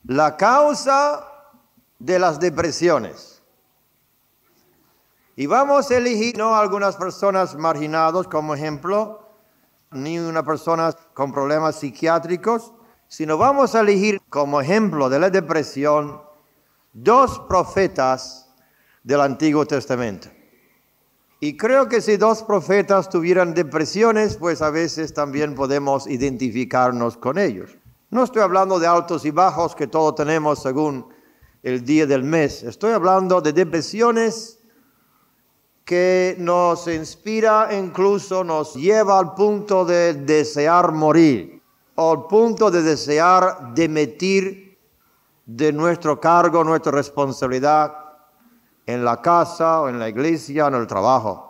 La causa de las depresiones. Y vamos a elegir no algunas personas marginadas como ejemplo, ni una persona con problemas psiquiátricos, sino vamos a elegir como ejemplo de la depresión dos profetas del Antiguo Testamento. Y creo que si dos profetas tuvieran depresiones, pues a veces también podemos identificarnos con ellos. No estoy hablando de altos y bajos que todos tenemos según el día del mes. Estoy hablando de depresiones que nos inspira, incluso nos lleva al punto de desear morir, o al punto de desear dimitir de nuestro cargo, nuestra responsabilidad en la casa, o en la iglesia, en el trabajo.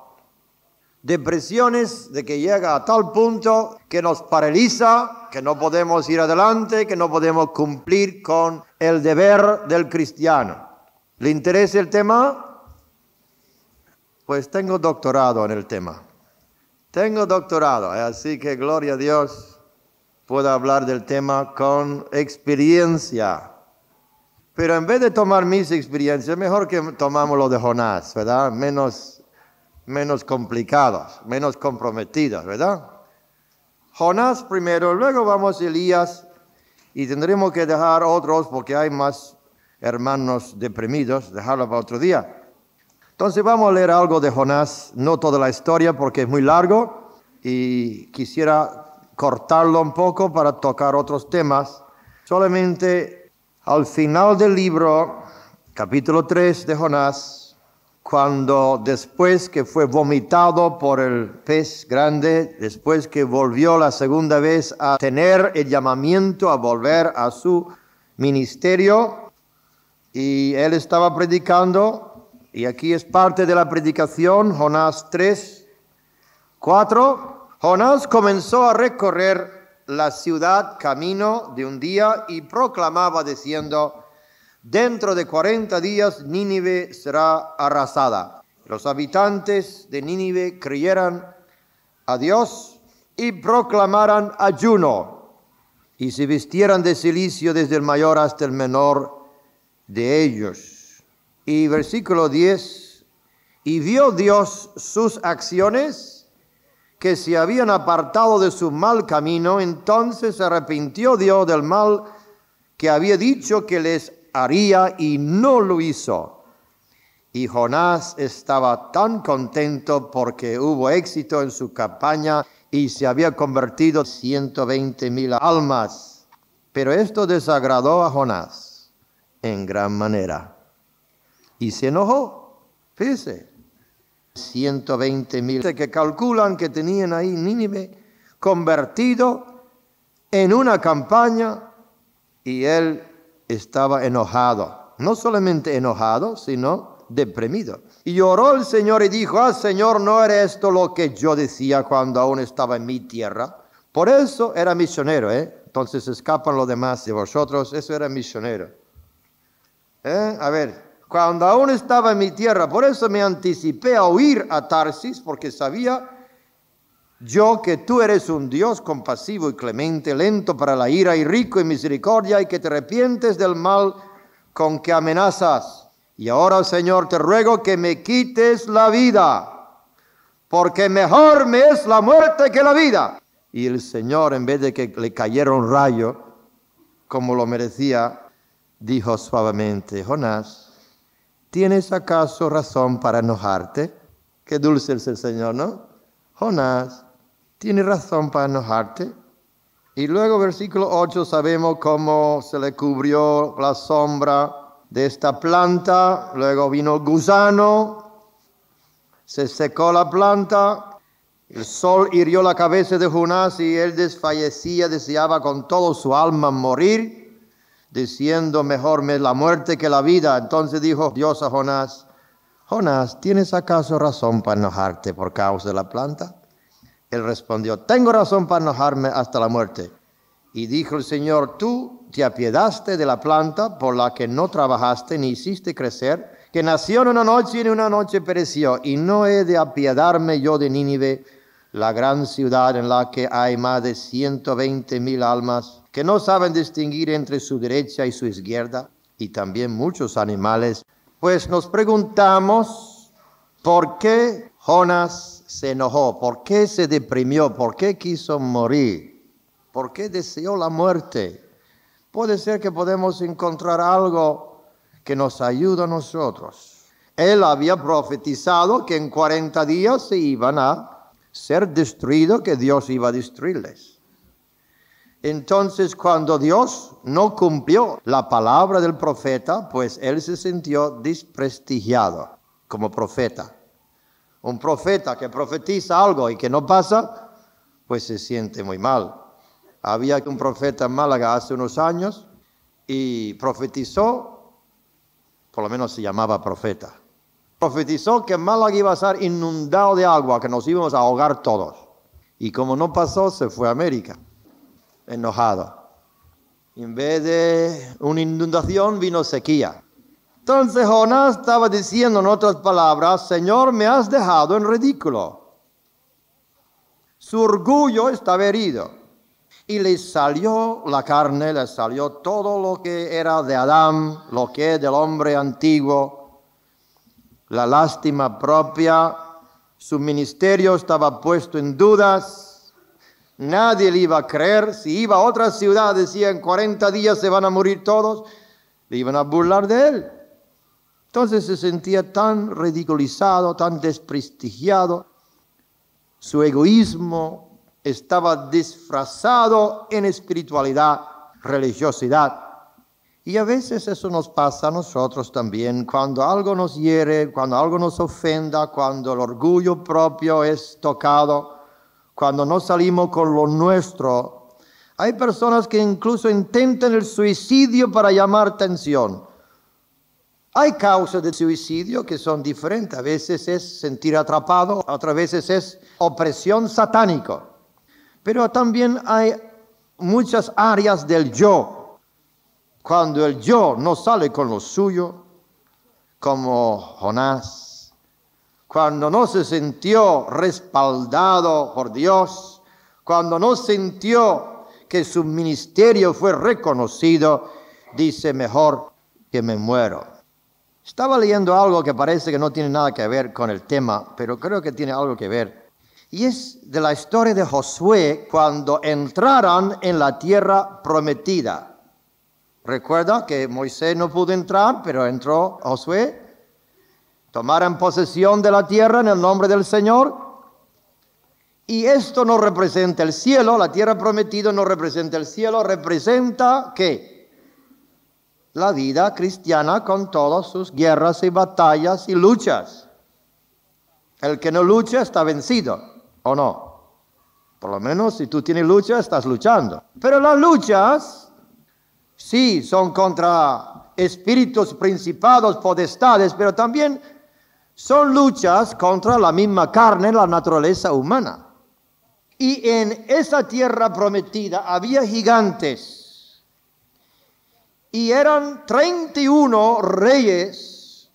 Depresiones de que llega a tal punto que nos paraliza, que no podemos ir adelante, que no podemos cumplir con el deber del cristiano. ¿Le interesa el tema? Pues tengo doctorado en el tema. Tengo doctorado, así que gloria a Dios, puedo hablar del tema con experiencia. Pero en vez de tomar mis experiencias, mejor que tomamos lo de Jonás, ¿verdad? Menos complicados, menos comprometidos, ¿verdad? Jonás primero, luego vamos a Elías y tendremos que dejar otros porque hay más hermanos deprimidos, dejarlo para otro día. Entonces vamos a leer algo de Jonás, no toda la historia porque es muy largo y quisiera cortarlo un poco para tocar otros temas. Solamente al final del libro, capítulo 3 de Jonás, cuando después que fue vomitado por el pez grande, después que volvió la segunda vez a tener el llamamiento a volver a su ministerio, y él estaba predicando, y aquí es parte de la predicación, Jonás 3:4. Jonás comenzó a recorrer la ciudad camino de un día y proclamaba diciendo: dentro de 40 días Nínive será arrasada. Los habitantes de Nínive creyeran a Dios y proclamaran ayuno, y se vistieran de cilicio desde el mayor hasta el menor de ellos. Y versículo 10, y vio Dios sus acciones, que se habían apartado de su mal camino, entonces se arrepintió Dios del mal que había dicho que les haría y no lo hizo. Y Jonás estaba tan contento porque hubo éxito en su campaña y se había convertido 120,000 almas. Pero esto desagradó a Jonás en gran manera. Y se enojó. Fíjese, 120,000 que calculan que tenían ahí Nínive convertido en una campaña, y él estaba enojado. No solamente enojado, sino deprimido. Y oró al Señor y dijo: Señor, ¿no era esto lo que yo decía cuando aún estaba en mi tierra? Por eso era misionero, Entonces escapan los demás de vosotros. Eso era misionero. A ver. Cuando aún estaba en mi tierra, por eso me anticipé a huir a Tarsis, porque sabía yo que tú eres un Dios compasivo y clemente, lento para la ira y rico en misericordia, y que te arrepientes del mal con que amenazas. Y ahora, Señor, te ruego que me quites la vida, porque mejor me es la muerte que la vida. Y el Señor, en vez de que le cayera un rayo, como lo merecía, dijo suavemente: Jonás, ¿tienes acaso razón para enojarte? Qué dulce es el Señor, ¿no? Jonás, ¿tienes razón para enojarte? Y luego, versículo 8, sabemos cómo se le cubrió la sombra de esta planta. Luego vino el gusano, se secó la planta, el sol hirió la cabeza de Jonás y él desfallecía, deseaba con todo su alma morir, diciendo: mejor me es la muerte que la vida. Entonces dijo Dios a Jonás: Jonás, ¿tienes acaso razón para enojarte por causa de la planta? Él respondió: tengo razón para enojarme hasta la muerte. Y dijo el Señor: tú te apiadaste de la planta por la que no trabajaste ni hiciste crecer, que nació en una noche y en una noche pereció. Y no he de apiadarme yo de Nínive, la gran ciudad en la que hay más de 120,000 almas que no saben distinguir entre su derecha y su izquierda, y también muchos animales, pues nos preguntamos por qué Jonás se enojó, por qué se deprimió, por qué quiso morir, por qué deseó la muerte. Puede ser que podemos encontrar algo que nos ayude a nosotros. Él había profetizado que en 40 días se iban a ser destruidos, que Dios iba a destruirles. Entonces, cuando Dios no cumplió la palabra del profeta, pues él se sintió desprestigiado como profeta. Un profeta que profetiza algo y que no pasa, pues se siente muy mal. Había un profeta en Málaga hace unos años y profetizó, por lo menos se llamaba profeta, profetizó que Málaga iba a ser inundado de agua, que nos íbamos a ahogar todos. Y como no pasó, se fue a América, enojado. En vez de una inundación, vino sequía. Entonces Jonás estaba diciendo en otras palabras, Señor, me has dejado en ridículo. Su orgullo estaba herido. Y le salió la carne, le salió todo lo que era de Adán, lo que es del hombre antiguo, la lástima propia. Su ministerio estaba puesto en dudas. Nadie le iba a creer. Si iba a otra ciudad, decía, en 40 días se van a morir todos, le iban a burlar de él. Entonces se sentía tan ridiculizado, tan desprestigiado. Su egoísmo estaba disfrazado en espiritualidad, religiosidad. Y a veces eso nos pasa a nosotros también, cuando algo nos hiere, cuando algo nos ofenda, cuando el orgullo propio es tocado, cuando no salimos con lo nuestro. Hay personas que incluso intentan el suicidio para llamar atención. Hay causas de suicidio que son diferentes. A veces es sentir atrapado, otras veces es opresión satánica. Pero también hay muchas áreas del yo. Cuando el yo no sale con lo suyo, como Jonás, cuando no se sintió respaldado por Dios, cuando no sintió que su ministerio fue reconocido, dice, mejor que me muero. Estaba leyendo algo que parece que no tiene nada que ver con el tema, pero creo que tiene algo que ver. Y es de la historia de Josué cuando entraron en la tierra prometida. Recuerda que Moisés no pudo entrar, pero entró Josué. Tomaron posesión de la tierra en el nombre del Señor. Y esto no representa el cielo, la tierra prometida no representa el cielo, representa ¿qué? La vida cristiana con todas sus guerras y batallas y luchas. El que no lucha está vencido, ¿o no? Por lo menos si tú tienes lucha, estás luchando. Pero las luchas, sí, son contra espíritus, principados, potestades, pero también son luchas contra la misma carne, la naturaleza humana. Y en esa tierra prometida había gigantes. Y eran 31 reyes,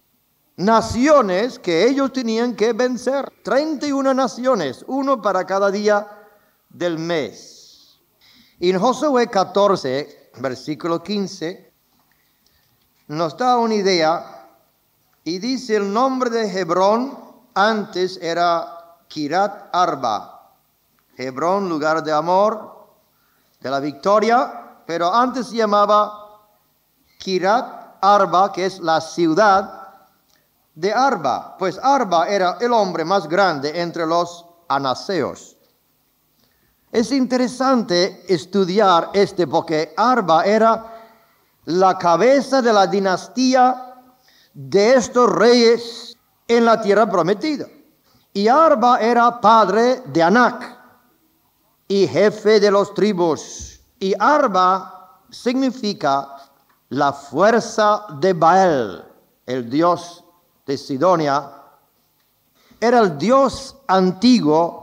naciones que ellos tenían que vencer. 31 naciones, uno para cada día del mes. Y en Josué 14, versículo 15, nos da una idea y dice el nombre de Hebrón antes era Kirat Arba. Hebrón, lugar de amor, de la victoria, pero antes se llamaba Kirat Arba, que es la ciudad de Arba. Pues Arba era el hombre más grande entre los anaseos. Es interesante estudiar porque Arba era la cabeza de la dinastía de estos reyes en la tierra prometida. Y Arba era padre de Anac y jefe de los tribus. Y Arba significa la fuerza de Baal, el dios de Sidonia. Era el dios antiguo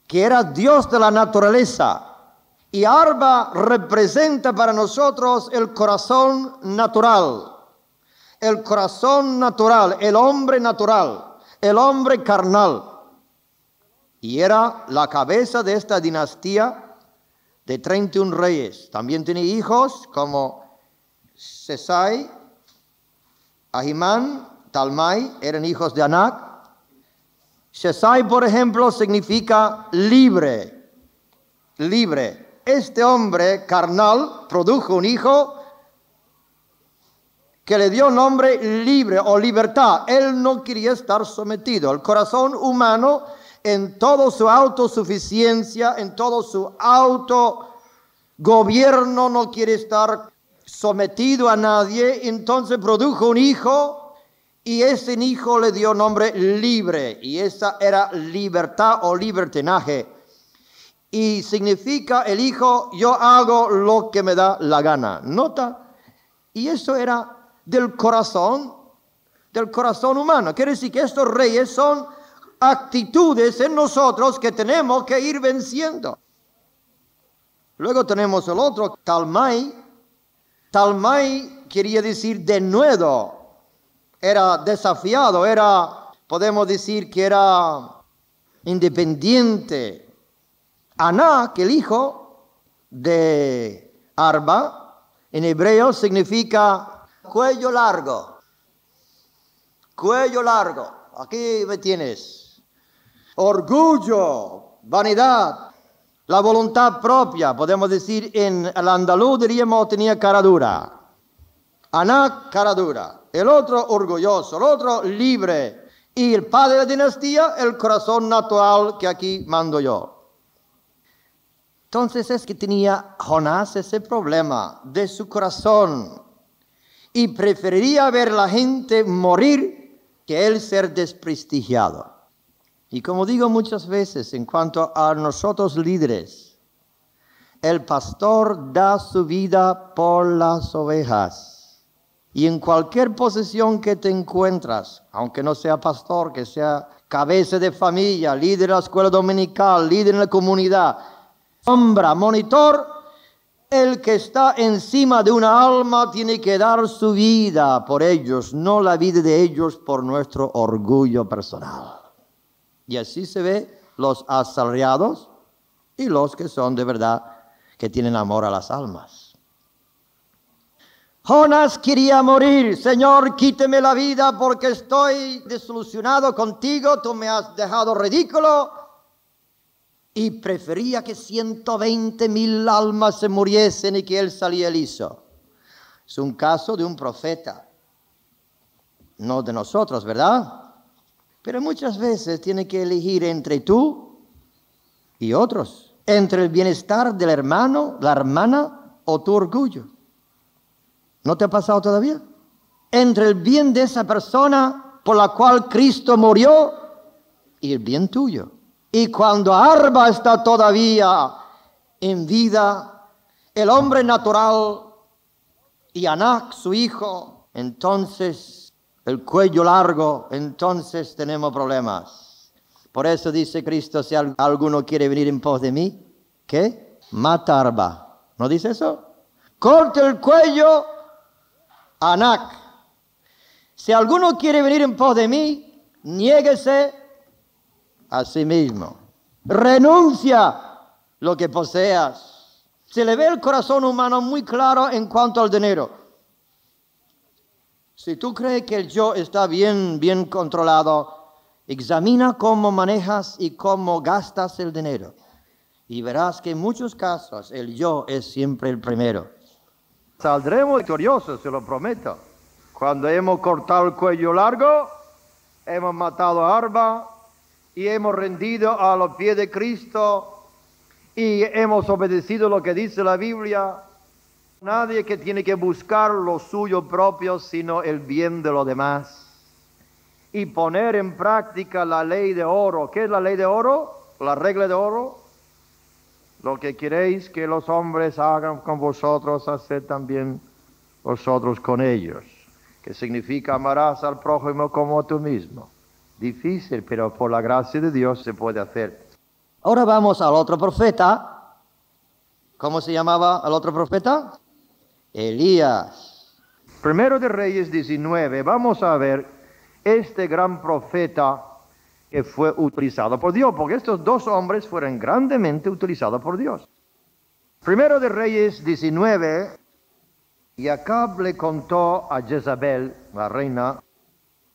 que era Dios de la naturaleza. Y Arba representa para nosotros el corazón natural. El corazón natural, el hombre carnal. y era la cabeza de esta dinastía de 31 reyes. También tenía hijos como Sesai, Ahimán, Talmai, eran hijos de Anac. Sesai, por ejemplo, significa libre, libre. Este hombre carnal produjo un hijo que le dio nombre libre o libertad. Él no quería estar sometido. El corazón humano, en toda su autosuficiencia, en todo su autogobierno, no quiere estar sometido a nadie. Entonces produjo un hijo y ese hijo le dio nombre libre. Y esa era libertad o libertinaje. Y significa el hijo, yo hago lo que me da la gana. ¿Nota? Y eso era del corazón humano. Quiere decir que estos reyes son actitudes en nosotros que tenemos que ir venciendo. Luego tenemos el otro, Talmai. Talmai quería decir denuedo. Era desafiado, podemos decir que era independiente. Anac, el hijo de Arba, en hebreo significa cuello largo. Cuello largo. Aquí me tienes. Orgullo, vanidad, la voluntad propia. Podemos decir en el andaluz diríamos tenía cara dura. Anac, cara dura. El otro orgulloso, el otro libre. Y el padre de la dinastía, el corazón natural que aquí mando yo. Entonces es que tenía Jonás ese problema de su corazón y preferiría ver a la gente morir que él ser desprestigiado. Y como digo muchas veces en cuanto a nosotros líderes, el pastor da su vida por las ovejas. Y en cualquier posición que te encuentras, aunque no sea pastor, que sea cabeza de familia, líder de la escuela dominical, líder en la comunidad, sombra, monitor, el que está encima de una alma tiene que dar su vida por ellos, no la vida de ellos por nuestro orgullo personal. Y así se ve los asalariados y los que son de verdad, que tienen amor a las almas. Jonás quería morir. Señor, quíteme la vida porque estoy desilusionado contigo, tú me has dejado ridículo. Y prefería que 120,000 almas se muriesen y que él salía liso. Es un caso de un profeta, no de nosotros, ¿verdad? Pero muchas veces tiene que elegir entre tú y otros, entre el bienestar del hermano, la hermana o tu orgullo. ¿No te ha pasado todavía? Entre el bien de esa persona por la cual Cristo murió y el bien tuyo. Y cuando Arba está todavía en vida, el hombre natural y Anac, su hijo, entonces el cuello largo, entonces tenemos problemas. Por eso dice Cristo, si alguno quiere venir en pos de mí, ¿qué? Mata a Arba. ¿No dice eso? Corte el cuello a Anac. Si alguno quiere venir en pos de mí, niéguese a sí mismo. Renuncia lo que poseas. Se le ve el corazón humano muy claro en cuanto al dinero. Si tú crees que el yo está bien controlado, examina cómo manejas y cómo gastas el dinero. Y verás que en muchos casos el yo es siempre el primero. Saldremos victoriosos, se lo prometo. Cuando hemos cortado el cuello largo, hemos matado a Arba, y hemos rendido a los pies de Cristo y hemos obedecido lo que dice la Biblia. Nadie que tiene que buscar lo suyo propio, sino el bien de los demás. Y poner en práctica la ley de oro. ¿Qué es la ley de oro? La regla de oro. Lo que queréis que los hombres hagan con vosotros, haced también vosotros con ellos. Que significa amarás al prójimo como a tú mismo. Difícil, pero por la gracia de Dios se puede hacer. Ahora vamos al otro profeta. ¿Cómo se llamaba el otro profeta? Elías. Primero de Reyes 19. Vamos a ver este gran profeta que fue utilizado por Dios, porque estos dos hombres fueron grandemente utilizados por Dios. Primero de Reyes 19, y Acab le contó a Jezabel, la reina,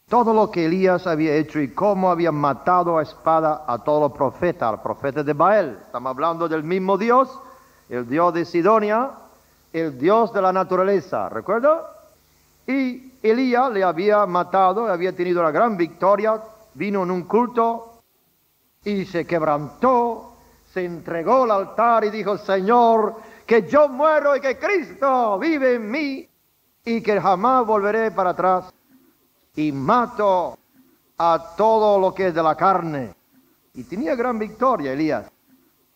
todo lo que Elías había hecho y cómo había matado a espada a todos los profetas de Baal. Estamos hablando del mismo Dios, el Dios de Sidonia, el Dios de la naturaleza, ¿recuerda? Y Elías le había matado, había tenido una gran victoria, vino en un culto y se quebrantó, se entregó al altar y dijo: Señor, que yo muero y que Cristo vive en mí y que jamás volveré para atrás. Y mato a todo lo que es de la carne. Y tenía gran victoria Elías.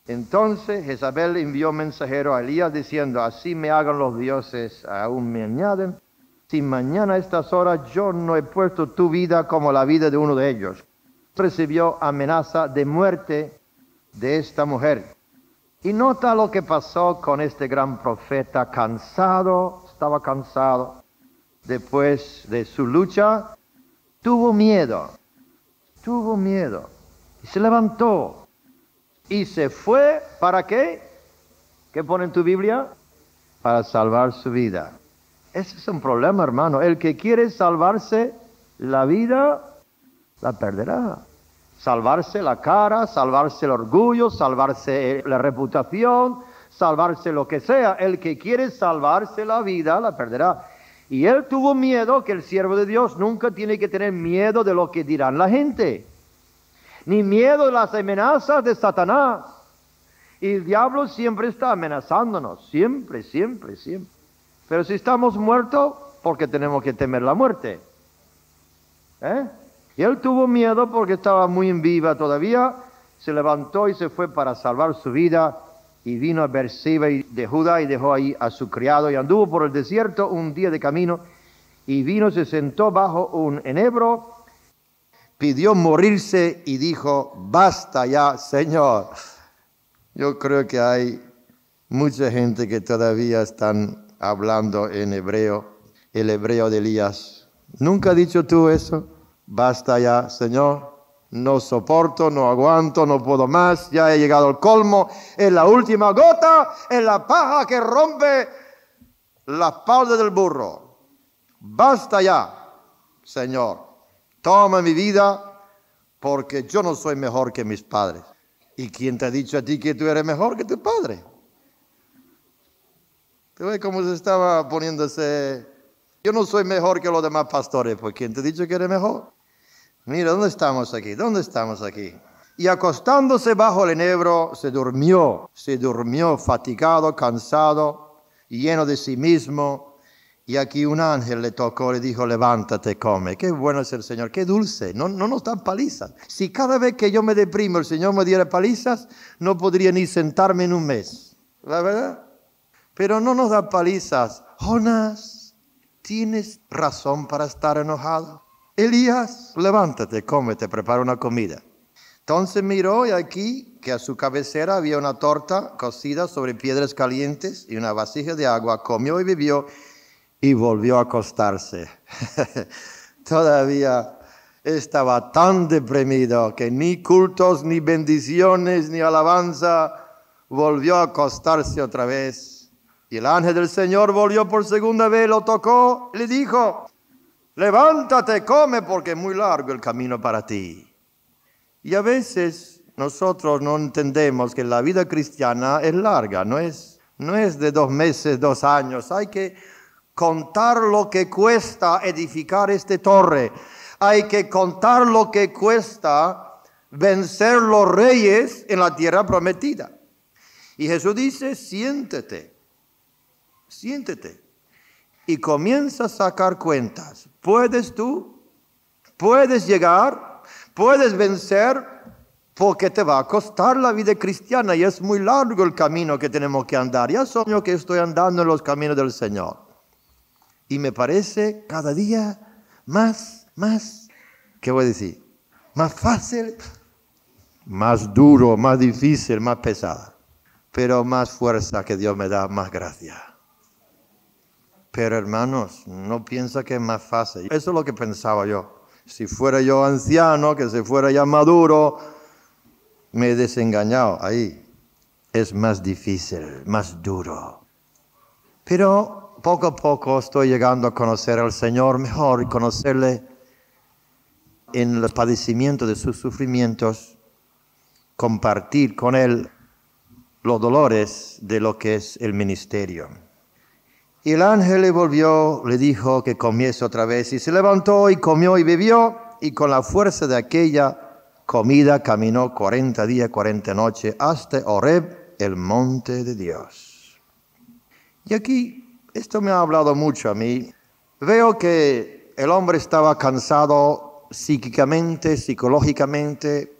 Entonces Jezabel envió mensajero a Elías diciendo: así me hagan los dioses, aún me añaden, si mañana a estas horas yo no he puesto tu vida como la vida de uno de ellos. Recibió amenaza de muerte de esta mujer. Y nota lo que pasó con este gran profeta, cansado, estaba cansado. Después de su lucha, tuvo miedo, y se levantó, y se fue, ¿para qué? ¿Qué pone en tu Biblia? Para salvar su vida. Ese es un problema, hermano. El que quiere salvarse la vida, la perderá. Salvarse la cara, salvarse el orgullo, salvarse la reputación, salvarse lo que sea. El que quiere salvarse la vida, la perderá. Y él tuvo miedo, que el siervo de Dios nunca tiene que tener miedo de lo que dirán la gente, ni miedo de las amenazas de Satanás. Y el diablo siempre está amenazándonos, siempre. Pero si estamos muertos, ¿por qué tenemos que temer la muerte? Y él tuvo miedo porque estaba muy en viva todavía, se levantó y se fue para salvar su vida. Y vino a Berseba de Judá y dejó ahí a su criado y anduvo por el desierto un día de camino y vino, se sentó bajo un enebro, pidió morirse y dijo: basta ya, Señor. Yo creo que hay mucha gente que todavía están hablando en hebreo, el hebreo de Elías. ¿Nunca has dicho tú eso? Basta ya, Señor. No soporto, no aguanto, no puedo más, ya he llegado al colmo, es la última gota, es la paja que rompe la espalda del burro. Basta ya, Señor, toma mi vida, porque yo no soy mejor que mis padres. ¿Y quién te ha dicho a ti que tú eres mejor que tu padre? ¿Te ves cómo se estaba poniéndose? Yo no soy mejor que los demás pastores, pues ¿quién te ha dicho que eres mejor? Mira, ¿dónde estamos aquí? Y acostándose bajo el enebro, se durmió fatigado, cansado, lleno de sí mismo. Y aquí un ángel le tocó, le dijo: levántate, come. Qué bueno es el Señor, qué dulce, no nos dan palizas. Si cada vez que yo me deprimo el Señor me diera palizas, no podría ni sentarme en un mes, ¿la verdad? Pero no nos da palizas. Jonás, ¿tienes razón para estar enojado? Elías, levántate, come, te preparo una comida. Entonces miró y aquí que a su cabecera había una torta cocida sobre piedras calientes y una vasija de agua. Comió y bebió y volvió a acostarse. Todavía estaba tan deprimido que ni cultos, ni bendiciones, ni alabanza. Volvió a acostarse otra vez. Y el ángel del Señor volvió por segunda vez, lo tocó, le dijo: levántate, come, porque es muy largo el camino para ti. Y a veces nosotros no entendemos que la vida cristiana es larga, no es de 2 meses, 2 años. Hay que contar lo que cuesta edificar esta torre. Hay que contar lo que cuesta vencer los reyes en la tierra prometida. Y Jesús dice: siéntete. Y comienza a sacar cuentas. ¿Puedes tú? ¿Puedes llegar? ¿Puedes vencer? Porque te va a costar la vida cristiana y es muy largo el camino que tenemos que andar. Ya soy que estoy andando en los caminos del Señor. Y me parece cada día más, ¿qué voy a decir? Más fácil, más duro, más difícil, más pesada. Pero más fuerza que Dios me da, más gracia. Pero hermanos, no piensa que es más fácil. Eso es lo que pensaba yo. Si fuera yo anciano, que se fuera ya maduro, me he desengañado. Ahí es más difícil, más duro. Pero poco a poco estoy llegando a conocer al Señor mejor y conocerle en el padecimiento de sus sufrimientos, compartir con Él los dolores de lo que es el ministerio. Y el ángel le volvió, le dijo que comiese otra vez, y se levantó y comió y bebió, y con la fuerza de aquella comida caminó 40 días, 40 noches, hasta Horeb, el monte de Dios. Y aquí, esto me ha hablado mucho a mí. Veo que el hombre estaba cansado psíquicamente, psicológicamente.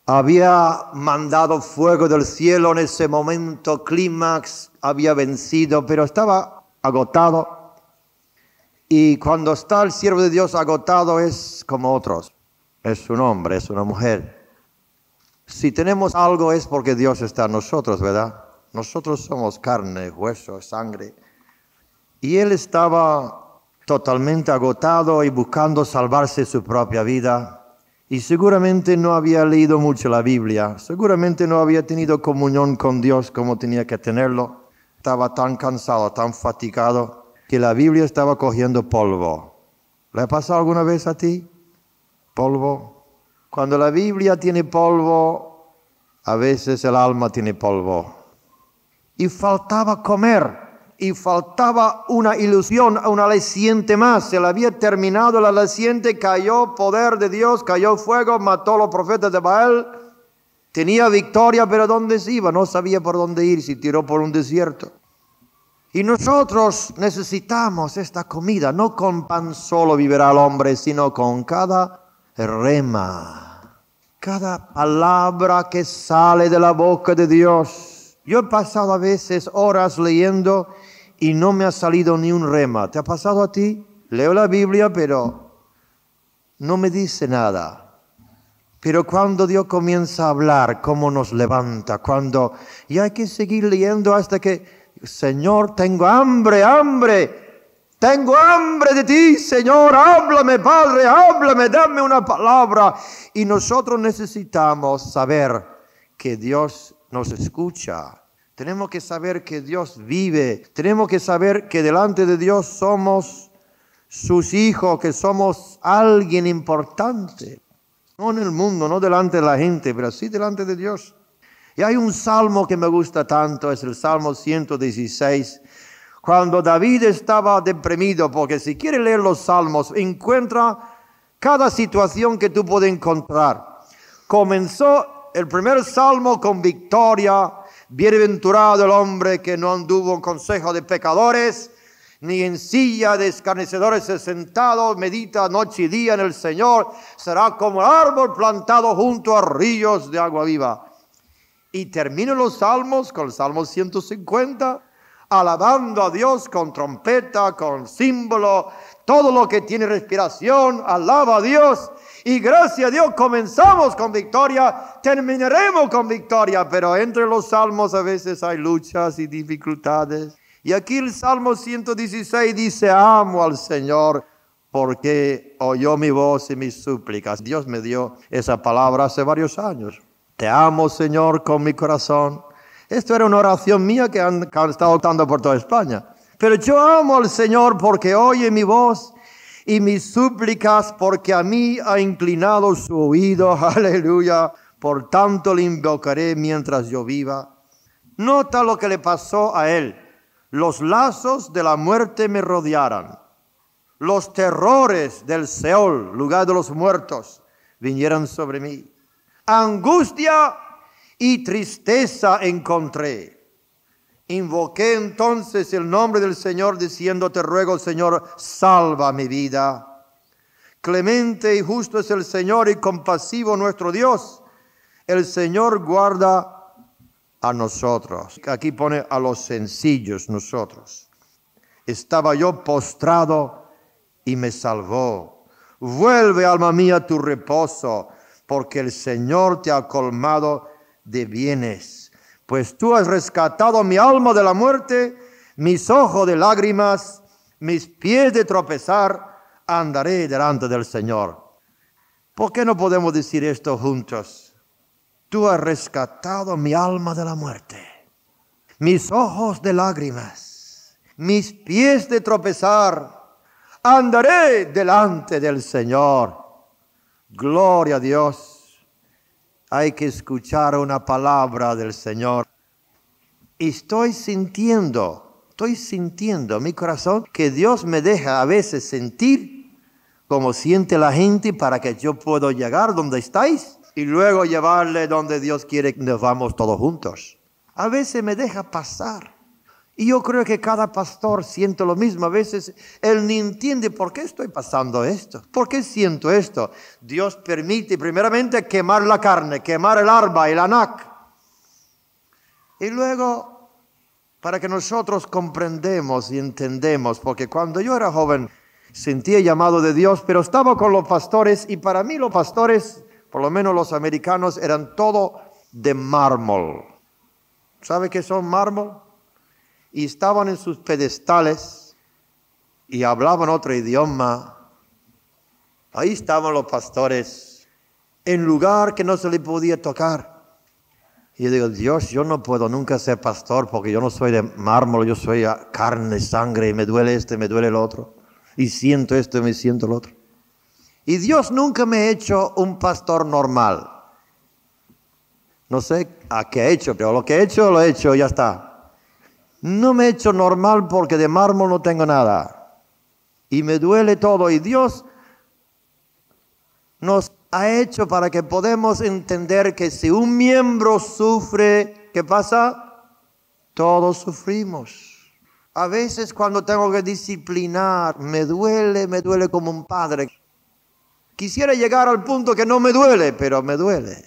Había mandado fuego del cielo en ese momento, clímax, había vencido, pero estaba agotado. Y cuando está el siervo de Dios agotado es como otros. Es un hombre, es una mujer. Si tenemos algo es porque Dios está en nosotros, ¿verdad? Nosotros somos carne, hueso, sangre. Y él estaba totalmente agotado y buscando salvarse su propia vida. Y seguramente no había leído mucho la Biblia. Seguramente no había tenido comunión con Dios como tenía que tenerlo. Estaba tan cansado, tan fatigado, que la Biblia estaba cogiendo polvo. ¿Le ha pasado alguna vez a ti? Polvo. Cuando la Biblia tiene polvo, a veces el alma tiene polvo. Y faltaba comer. Y faltaba una ilusión, una aliciente más. Se le había terminado la aliciente, cayó poder de Dios, cayó fuego, mató a los profetas de Baal. Tenía victoria, pero ¿dónde se iba? No sabía por dónde ir, se tiró por un desierto. Y nosotros necesitamos esta comida. No con pan solo vivirá el hombre, sino con cada rema, cada palabra que sale de la boca de Dios. Yo he pasado a veces horas leyendo y no me ha salido ni un rema. ¿Te ha pasado a ti? Leo la Biblia, pero no me dice nada. Pero cuando Dios comienza a hablar, cómo nos levanta, y hay que seguir leyendo hasta que, Señor, tengo hambre, tengo hambre de ti, Señor, háblame, Padre, háblame, dame una palabra. Y nosotros necesitamos saber que Dios nos escucha. Tenemos que saber que Dios vive. Tenemos que saber que delante de Dios somos sus hijos, que somos alguien importante. No en el mundo, no delante de la gente, pero sí delante de Dios. Y hay un salmo que me gusta tanto, es el Salmo 116. Cuando David estaba deprimido, porque si quiere leer los salmos, encuentra cada situación que tú puedes encontrar. Comenzó el primer salmo con victoria. Bienaventurado el hombre que no anduvo en consejo de pecadores, ni en silla de escarnecedores se sentado, medita noche y día en el Señor, será como el árbol plantado junto a ríos de agua viva. Y termina los salmos con el Salmo 150, alabando a Dios con trompeta, con símbolo, todo lo que tiene respiración, alaba a Dios. Y gracias a Dios comenzamos con victoria, terminaremos con victoria, pero entre los salmos a veces hay luchas y dificultades. Y aquí el Salmo 116 dice, amo al Señor porque oyó mi voz y mis súplicas. Dios me dio esa palabra hace varios años. Te amo, Señor, con mi corazón. Esto era una oración mía que han estado cantando por toda España. Pero yo amo al Señor porque oye mi voz y mis súplicas, porque a mí ha inclinado su oído, aleluya, por tanto le invocaré mientras yo viva. Nota lo que le pasó a él. Los lazos de la muerte me rodearan, los terrores del Seol, lugar de los muertos, vinieran sobre mí. Angustia y tristeza encontré. Invoqué entonces el nombre del Señor diciendo, te ruego, Señor, salva mi vida. Clemente y justo es el Señor y compasivo nuestro Dios. El Señor guarda a nosotros. Aquí pone a los sencillos nosotros. Estaba yo postrado y me salvó. Vuelve, alma mía, tu reposo, porque el Señor te ha colmado de bienes. Pues tú has rescatado mi alma de la muerte, mis ojos de lágrimas, mis pies de tropezar, andaré delante del Señor. ¿Por qué no podemos decir esto juntos? Tú has rescatado mi alma de la muerte, mis ojos de lágrimas, mis pies de tropezar. Andaré delante del Señor. Gloria a Dios. Hay que escuchar una palabra del Señor. Y estoy sintiendo en mi corazón que Dios me deja a veces sentir como siente la gente para que yo pueda llegar donde estáis y luego llevarle donde Dios quiere que nos vamos todos juntos. A veces me deja pasar. Y yo creo que cada pastor siente lo mismo. A veces él ni entiende por qué estoy pasando esto. ¿Por qué siento esto? Dios permite primeramente quemar la carne, quemar el arba, el anac. Y luego, para que nosotros comprendemos y entendemos, porque cuando yo era joven sentía el llamado de Dios, pero estaba con los pastores y para mí los pastores, por lo menos los americanos, eran todo de mármol. ¿Sabe qué son mármol? Y estaban en sus pedestales y hablaban otro idioma. Ahí estaban los pastores en lugar que no se le podía tocar. Y yo digo, Dios, yo no puedo nunca ser pastor porque yo no soy de mármol, yo soy carne, sangre, y me duele este, me duele el otro. Y siento esto y me siento el otro. Y Dios nunca me ha hecho un pastor normal. No sé a qué ha hecho, pero lo he hecho, ya está. No me he hecho normal porque de mármol no tengo nada. Y me duele todo. Y Dios nos ha hecho para que podamos entender que si un miembro sufre, ¿qué pasa? Todos sufrimos. A veces cuando tengo que disciplinar, me duele como un padre. Quisiera llegar al punto que no me duele, pero me duele.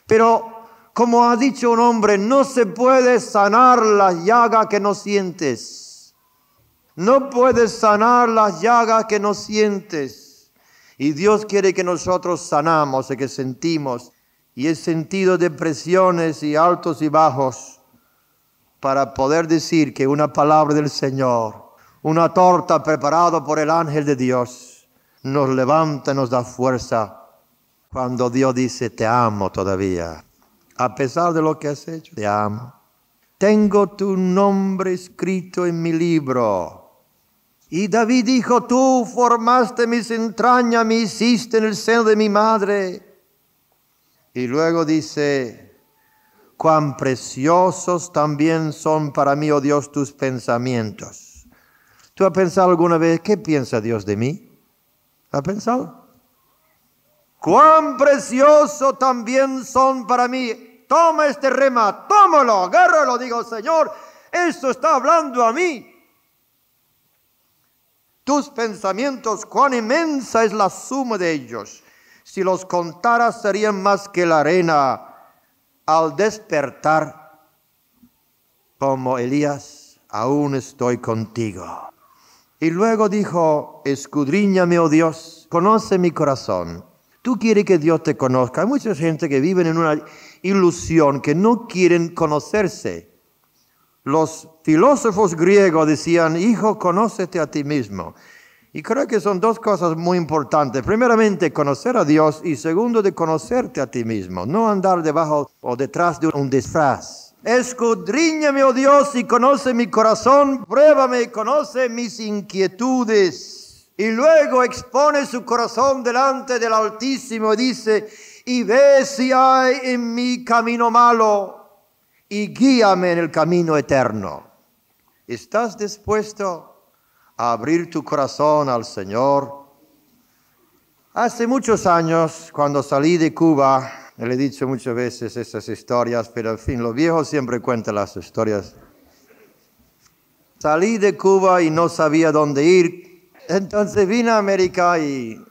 Pero como ha dicho un hombre, no se puede sanar la llaga que no sientes. No puedes sanar las llagas que no sientes. Y Dios quiere que nosotros sanamos y que sentimos. Y he sentido depresiones y altos y bajos para poder decir que una palabra del Señor, una torta preparada por el ángel de Dios, nos levanta, nos da fuerza. Cuando Dios dice, te amo todavía. A pesar de lo que has hecho, te amo. Tengo tu nombre escrito en mi libro. Y David dijo, tú formaste mis entrañas, me hiciste en el seno de mi madre. Y luego dice, cuán preciosos también son para mí, oh Dios, tus pensamientos. ¿Tú has pensado alguna vez, qué piensa Dios de mí? ¿Has pensado? Cuán precioso también son para mí. Toma este rema, tómalo, agárralo. Digo, Señor, esto está hablando a mí. Tus pensamientos, cuán inmensa es la suma de ellos. Si los contaras serían más que la arena. Al despertar, como Elías, aún estoy contigo. Y luego dijo, escudriñame, oh Dios, conoce mi corazón. Tú quieres que Dios te conozca. Hay mucha gente que vive en una ilusión, que no quieren conocerse. Los filósofos griegos decían, hijo, conócete a ti mismo. Y creo que son dos cosas muy importantes. Primeramente, conocer a Dios y segundo, de conocerte a ti mismo. No andar debajo o detrás de un disfraz. Escudriñame, oh Dios, y conoce mi corazón. Pruébame y conoce mis inquietudes. Y luego expone su corazón delante del Altísimo y dice, y ve si hay en mí camino malo y guíame en el camino eterno. ¿Estás dispuesto a abrir tu corazón al Señor? Hace muchos años, cuando salí de Cuba, le he dicho muchas veces esas historias, pero en fin, los viejos siempre cuentan las historias. Salí de Cuba y no sabía dónde ir. Entonces vine a América y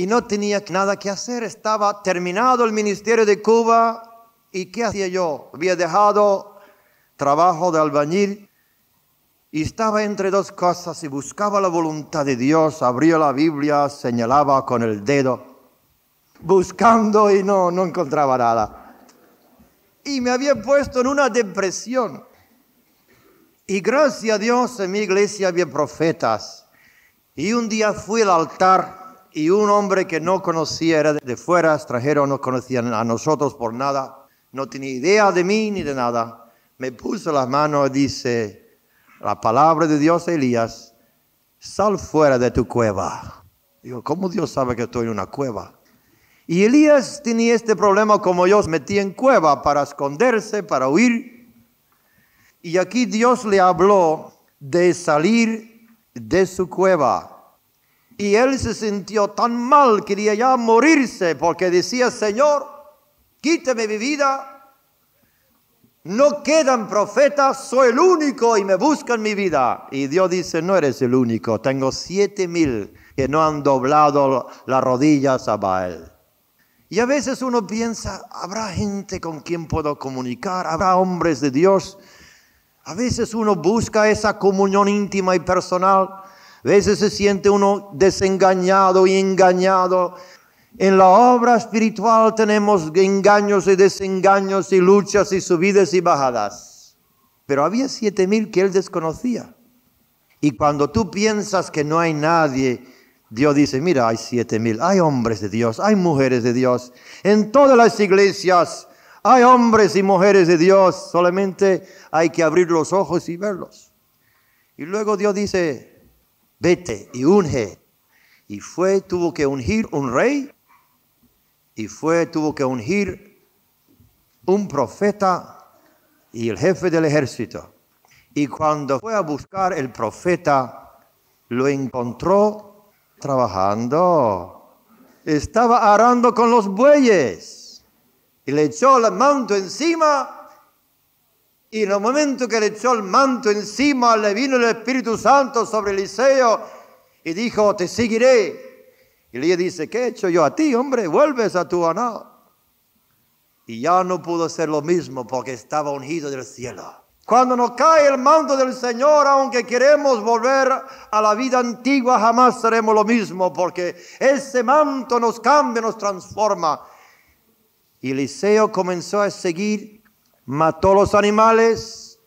no tenía nada que hacer. Estaba terminado el ministerio de Cuba y ¿qué hacía yo? Había dejado trabajo de albañil. Y estaba entre dos cosas y buscaba la voluntad de Dios, abría la Biblia, señalaba con el dedo, buscando y no encontraba nada. Y me había puesto en una depresión. Y gracias a Dios en mi iglesia había profetas. Y un día fui al altar y un hombre que no conocía, era de fuera, extranjero, no conocía a nosotros por nada, no tenía idea de mí ni de nada, me puso las manos y dice, la palabra de Dios a Elías, sal fuera de tu cueva. Digo, ¿cómo Dios sabe que estoy en una cueva? Y Elías tenía este problema como yo, se metía en cueva para esconderse, para huir. Y aquí Dios le habló de salir de su cueva. Y él se sintió tan mal, quería ya morirse, porque decía, Señor, quítame mi vida. No quedan profetas, soy el único y me buscan mi vida. Y Dios dice, no eres el único, tengo 7,000 que no han doblado las rodillas a Baal. Y a veces uno piensa, ¿habrá gente con quien puedo comunicar? ¿Habrá hombres de Dios? A veces uno busca esa comunión íntima y personal. A veces se siente uno desengañado y engañado. En la obra espiritual tenemos engaños y desengaños y luchas y subidas y bajadas. Pero había 7,000 que él desconocía. Y cuando tú piensas que no hay nadie, Dios dice, mira, hay 7,000, hay hombres de Dios, hay mujeres de Dios. En todas las iglesias hay hombres y mujeres de Dios, solamente hay que abrir los ojos y verlos. Y luego Dios dice, vete y unge. Y tuvo que ungir un rey, y tuvo que ungir un profeta y el jefe del ejército. Y cuando fue a buscar el profeta, lo encontró trabajando. Estaba arando con los bueyes. Y le echó el manto encima. Y en el momento que le echó el manto encima, le vino el Espíritu Santo sobre Eliseo. Y dijo, te seguiré. Y Elías dice, ¿qué he hecho yo a ti, hombre? Vuelves a tu anal. Y ya no pudo ser lo mismo porque estaba ungido del cielo. Cuando nos cae el manto del Señor, aunque queremos volver a la vida antigua, jamás seremos lo mismo, porque ese manto nos cambia, nos transforma. Y Eliseo comenzó a seguir, mató los animales,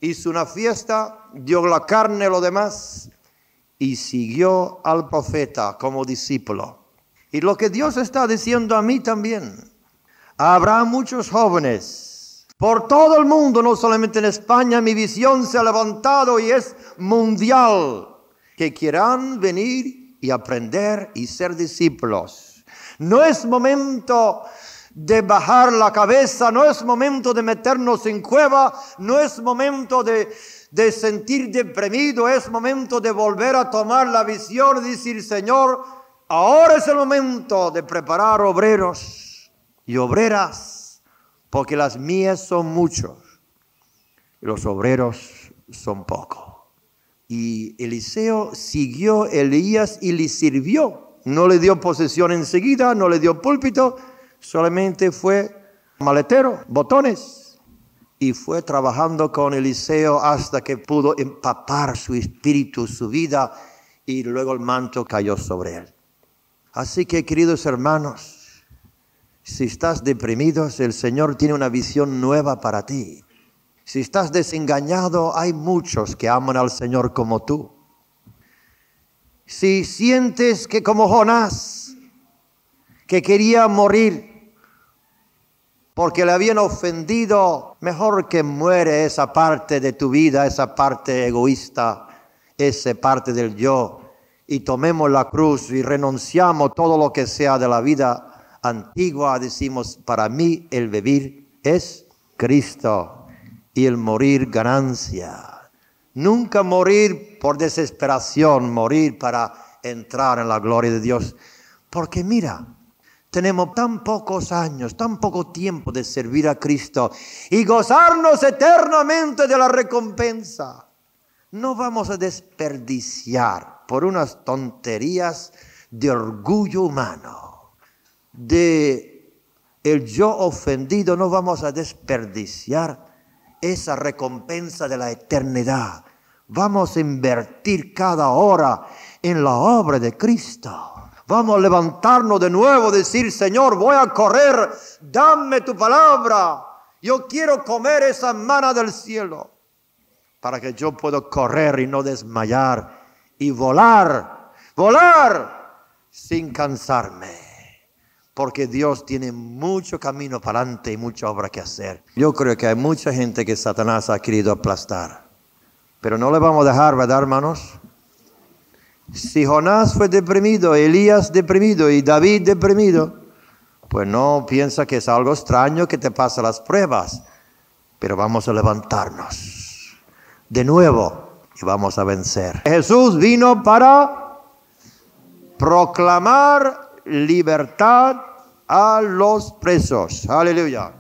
hizo una fiesta, dio la carne a los demás y siguió al profeta como discípulo. Y lo que Dios está diciendo a mí también, habrá muchos jóvenes por todo el mundo, no solamente en España, mi visión se ha levantado y es mundial, que quieran venir y aprender y ser discípulos. No es momento de bajar la cabeza, no es momento de meternos en cueva, no es momento de sentir deprimido, es momento de volver a tomar la visión y decir, Señor, ahora es el momento de preparar obreros y obreras, porque las mías son muchos y los obreros son pocos. Y Eliseo siguió a Elías y le sirvió. No le dio posesión enseguida, no le dio púlpito, solamente fue maletero, botones. Y fue trabajando con Eliseo hasta que pudo empapar su espíritu, su vida, y luego el manto cayó sobre él. Así que, queridos hermanos, si estás deprimido, el Señor tiene una visión nueva para ti. Si estás desengañado, hay muchos que aman al Señor como tú. Si sientes que como Jonás, que quería morir porque le habían ofendido, mejor que muere esa parte de tu vida, esa parte egoísta, esa parte del yo, y tomemos la cruz y renunciamos todo lo que sea de la vida antigua. Decimos, para mí el vivir es Cristo y el morir ganancia. Nunca morir por desesperación, morir para entrar en la gloria de Dios. Porque mira, tenemos tan pocos años, tan poco tiempo de servir a Cristo y gozarnos eternamente de la recompensa. No vamos a desperdiciar por unas tonterías de orgullo humano, de el yo ofendido, no vamos a desperdiciar esa recompensa de la eternidad. Vamos a invertir cada hora en la obra de Cristo. Vamos a levantarnos de nuevo, decir, Señor, voy a correr, dame tu palabra. Yo quiero comer esa maná del cielo para que yo pueda correr y no desmayar y volar, volar. sin cansarme, porque Dios tiene mucho camino para adelante y mucha obra que hacer. Yo creo que hay mucha gente que Satanás ha querido aplastar, pero no le vamos a dejar, ¿verdad, hermanos? Si Jonás fue deprimido, Elías deprimido y David deprimido, pues no piensa que es algo extraño que te pasen las pruebas, pero vamos a levantarnos de nuevo y vamos a vencer. Jesús vino para proclamar libertad a los presos. Aleluya.